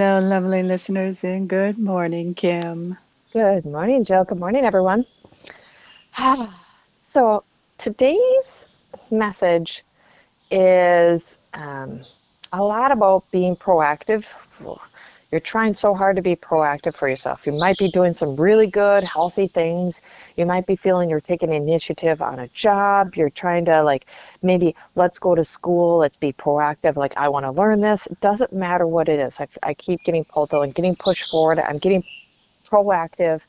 Hello, lovely listeners, and good morning, Kim. Good morning, Jill. Good morning, everyone. So today's message is a lot about being proactive. You're trying so hard to be proactive for yourself. You might be doing some really good, healthy things. You might be feeling you're taking initiative on a job. You're trying to maybe let's go to school. Let's be proactive. Like I want to learn this. It doesn't matter what it is. I keep getting pulled and getting pushed forward. I'm getting proactive.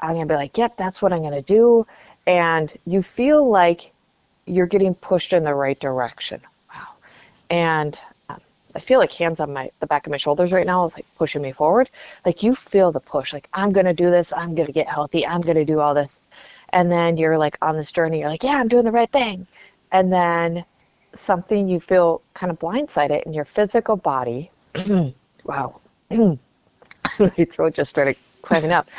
I'm going to be like, yep, that's what I'm going to do. And you feel like you're getting pushed in the right direction. Wow. And I feel like hands on the back of my shoulders right now, like pushing me forward. Like you feel the push, like I'm going to do this. I'm going to get healthy. I'm going to do all this. And then you're like on this journey. You're like, yeah, I'm doing the right thing. And then something you feel kind of blindsided in your physical body. Wow. My throat just started climbing up.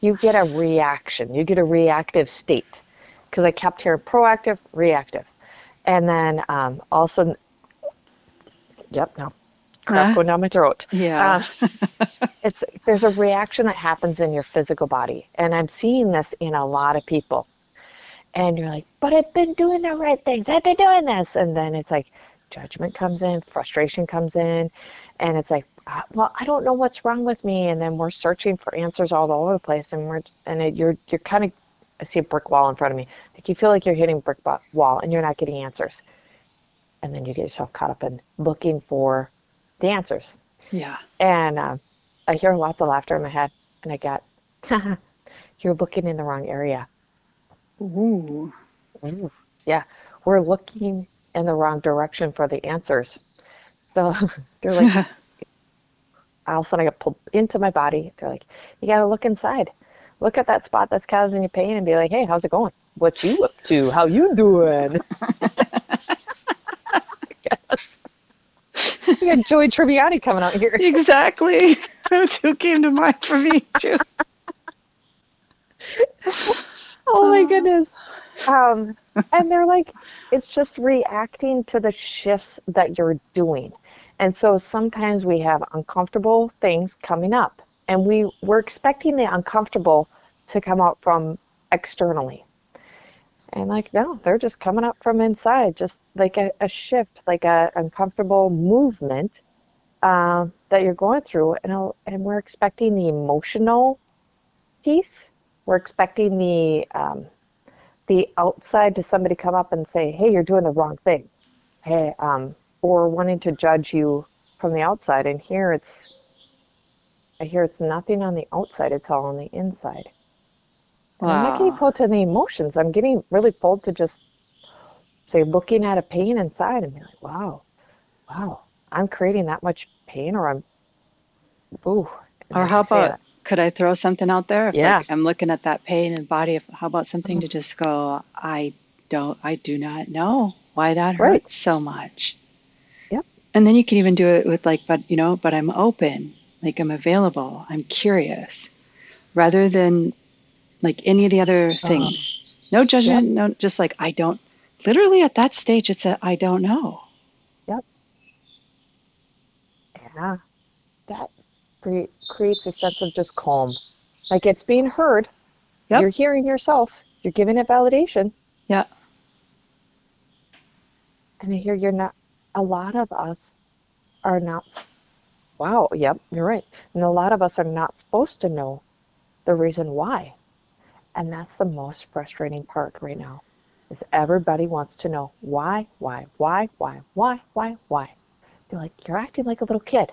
You get a reaction. You get a reactive state because I kept hearing proactive, reactive. And then also, yep, no, crap Huh? going down my throat. Yeah. There's a reaction that happens in your physical body. And I'm seeing this in a lot of people. And you're like, but I've been doing the right things. I've been doing this. And then it's like judgment comes in, frustration comes in, and it's like, well, I don't know what's wrong with me. And then we're searching for answers all over the place, and you're kind of, I see a brick wall in front of me. Like you feel like you're hitting a brick wall, and you're not getting answers. And then you get yourself caught up in looking for the answers. Yeah. And I hear lots of laughter in my head, and I got, you're looking in the wrong area. Ooh. Ooh. Yeah, we're looking in the wrong direction for the answers. So they're like, all of a sudden I get pulled into my body. They're like, you got to look inside. Look at that spot that's causing you pain and be like, hey, how's it going? What you up to? How you doing? Yes. We got Joey Tribbiani coming out here. Exactly. That's who came to mind for me, too. Oh my Uh, goodness. Um, and they're like, it's just reacting to the shifts that you're doing. And so sometimes we have uncomfortable things coming up, and we're expecting the uncomfortable to come out from externally. And like, no, they're just coming up from inside, just like a shift, like a uncomfortable movement that you're going through. And we're expecting the emotional piece. We're expecting the outside to somebody come up and say, hey, you're doing the wrong thing. Hey, or wanting to judge you from the outside. And I hear it's nothing on the outside, it's all on the inside. And I'm not getting wow. pulled to the emotions. I'm getting really pulled to just say, looking at a pain inside and be like, wow, wow, I'm creating that much pain, or ooh, and Or as how you say about, that, could I throw something out there? If yeah, like I'm looking at that pain and body, how about something to just go, I do not know why that right, hurts so much. yep, And then you can even do it with like, but I'm open, like I'm available, I'm curious, rather than like any of the other things. No yep, judgment, no, just like I don't, literally at that stage, it's a I don't know. yep, yeah. That creates a sense of just calm. Like it's being heard. You're Yep. hearing yourself. You're giving it validation. Yeah. And I hear you're not, a lot of us are not, wow, yep, you're right. And a lot of us are not supposed to know the reason why. And that's the most frustrating part right now, is everybody wants to know why. They're like, you're acting like a little kid.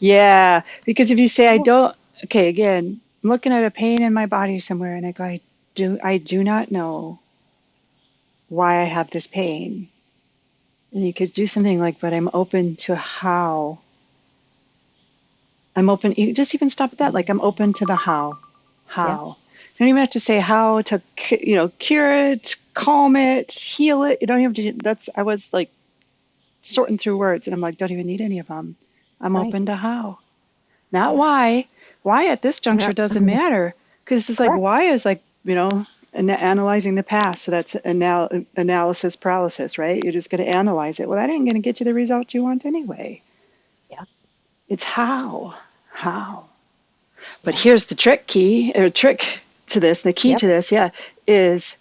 Yeah. Because if you say I Oh, don't, okay, again, I'm looking at a pain in my body somewhere and I go, I do not know why I have this pain. And you could do something like, but I'm open to how. I'm open, you just even stop at that. Like I'm open to the how. yeah, How. You don't even have to say how to, cure it, calm it, heal it. You don't have to, I was like sorting through words and I'm like, don't even need any of them. I'm right. open to how. Not Yeah, why. Why at this yeah. juncture doesn't matter. Because it's like, Correct. why is like, analyzing the past. So that's analysis paralysis, right? You're just going to analyze it. Well, that ain't going to get you the result you want anyway. Yep. It's how. But Yep. here's the trick to this, the key Yep. to this, yeah, is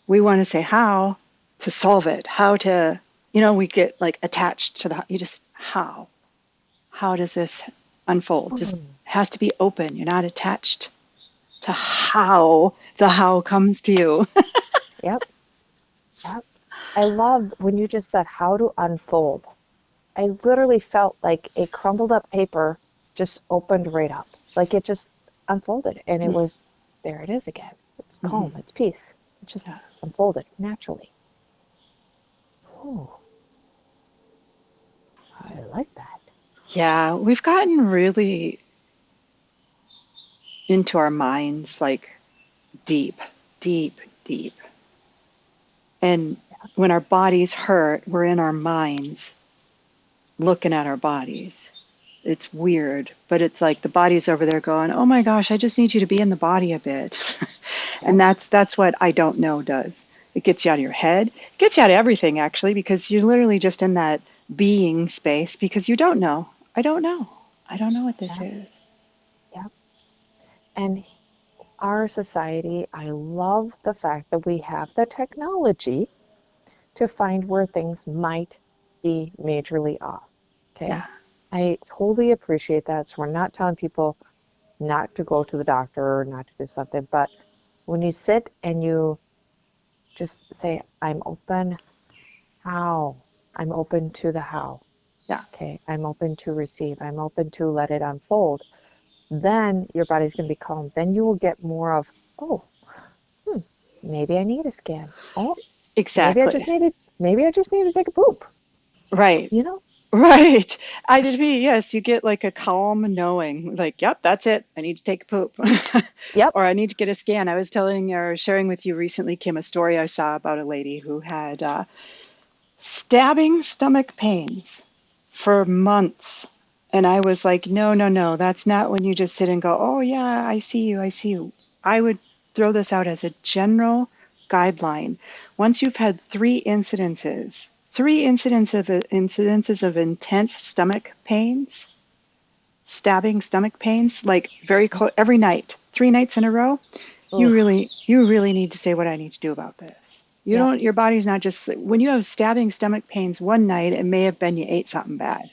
we want to say how to solve it, how to, we get like attached to you just, how does this unfold? Just Mm. has to be open. You're not attached to how the how comes to you. Yep. Yep. I love when you just said how to unfold. I literally felt like a crumbled up paper just opened right up. Like it just unfolded and it was, there it is again. It's Mm-hmm. calm, it's peace. It just Yeah. unfolded naturally. Oh, I like that. Yeah, we've gotten really into our minds, like deep, deep, deep. And when our bodies hurt, we're in our minds looking at our bodies. It's weird, but it's like the body's over there going, "Oh my gosh, I just need you to be in the body a bit." And Yep. that's what I don't know does. It gets you out of your head. It gets you out of everything actually because you're literally just in that being space because you don't know. I don't know. I don't know what this Yep. is. Yep. And our society, I love the fact that we have the technology to find where things might be majorly off. Yeah. Okay. I totally appreciate that. So we're not telling people not to go to the doctor or not to do something, but when you sit and you just say, I'm open, how? I'm open to the how. Yeah. Okay. I'm open to receive. I'm open to let it unfold. Then your body's going to be calm. Then you will get more of, oh, hmm, maybe I need a scan. Oh, Exactly. maybe I just need to take a poop, Right. you know? Right. I did me. Yes, you get like a calm knowing, like, yep, that's it. I need to take a poop. Yep. Or I need to get a scan. I was telling or sharing with you recently, Kim, a story I saw about a lady who had stabbing stomach pains for months. And I was like, no, no, no, that's not when you just sit and go, oh, yeah, I see you, I see you. I would throw this out as a general guideline. Once you've had three incidences of intense stomach pains, stabbing stomach pains, like very close every night, 3 nights in a row, Ugh. you really need to say what I need to do about this. You Yep. don't, your body's not just, when you have stabbing stomach pains one night, it may have been you ate something bad.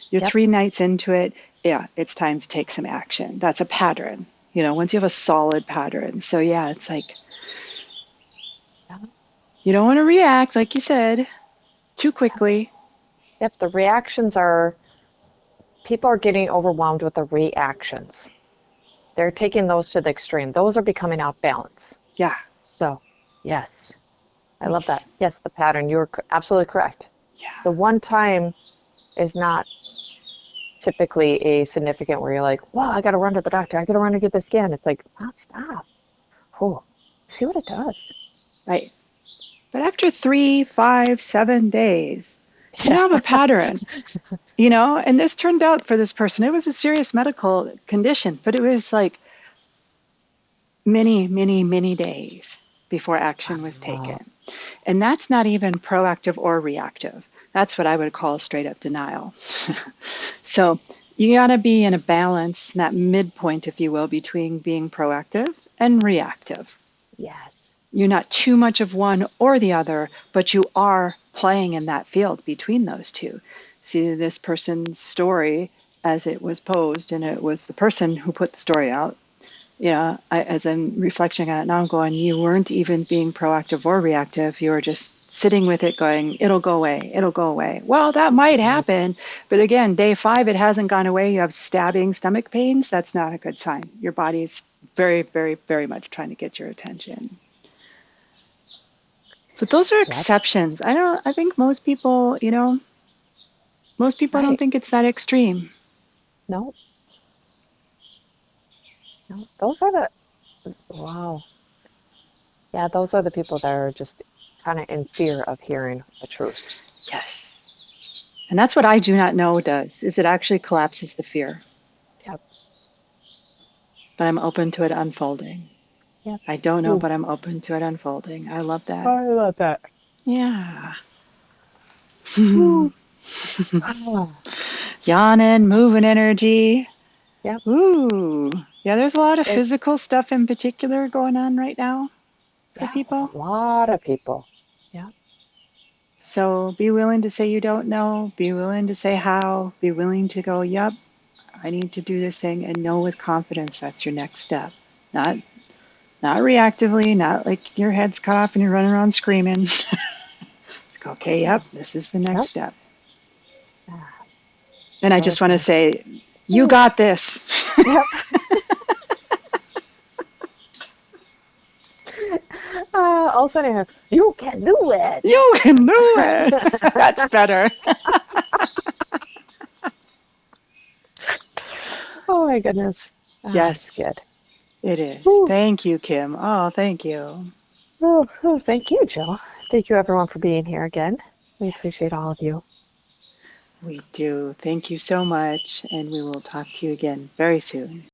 You're Yep. 3 nights into it, yeah, it's time to take some action. That's a pattern, once you have a solid pattern. So yeah, it's like, Yep. you don't want to react, like you said, too Yep. quickly. Yep. The reactions are, people are getting overwhelmed with the reactions. They're taking those to the extreme. Those are becoming off balance. Yeah. So, yes, I love that. Yes. Yes, the pattern. You're absolutely correct. Yeah. The one time is not typically a significant where you're like, well, I got to run to the doctor. I got to run to get the scan. It's like, oh, stop. Oh, see what it does. Right. But after 3, 5, 7 days, you Yeah. now have a pattern. And this turned out for this person, it was a serious medical condition, but it was like many, many, many days before action was Wow. taken. And that's not even proactive or reactive. That's what I would call straight up denial. So you got to be in a balance, that midpoint, if you will, between being proactive and reactive. Yes. You're not too much of one or the other, but you are playing in that field between those two. See, this person's story as it was posed, and it was the person who put the story out. As I'm reflecting on it now, I'm going, you weren't even being proactive or reactive. You were just sitting with it going, it'll go away, it'll go away. Well, that might Yep. happen. But again, day 5, it hasn't gone away. You have stabbing stomach pains. That's not a good sign. Your body's very, very, very much trying to get your attention. But those are Yep. exceptions. I think most people don't Right. think it's that extreme. No, no. Those are the, wow. Yeah, those are the people that are just kind of in fear of hearing the truth. Yes. And that's what I do not know does, is it actually collapses the fear. Yep. But I'm open to it unfolding. Yep. I don't know, Ooh, but I'm open to it unfolding. I love that. I love that. Yeah. Ooh. Ah, Yawning, moving energy. yep. Ooh. Yeah, there's a lot of It, physical stuff in particular going on right now for yeah, people. a lot of people. Yeah. So be willing to say you don't know. Be willing to say how. Be willing to go, yep, I need to do this thing, and know with confidence that's your next step. Not not reactively, not like your head's cut off and you're running around screaming. It's like, okay, yep, this is the next Yep. step. Ah, And I just want to perfect. say, you Ooh. got this. Yep. All of a sudden, I hear, you can do it. You can do it. That's better. Oh my goodness. Ah, it's Yes, good. it is. Ooh. Thank you, Kim. Oh, thank you. Oh, thank you, Jill. Thank you, everyone, for being here again. We Yes, appreciate all of you. we do. Thank you so much. And we will talk to you again very soon.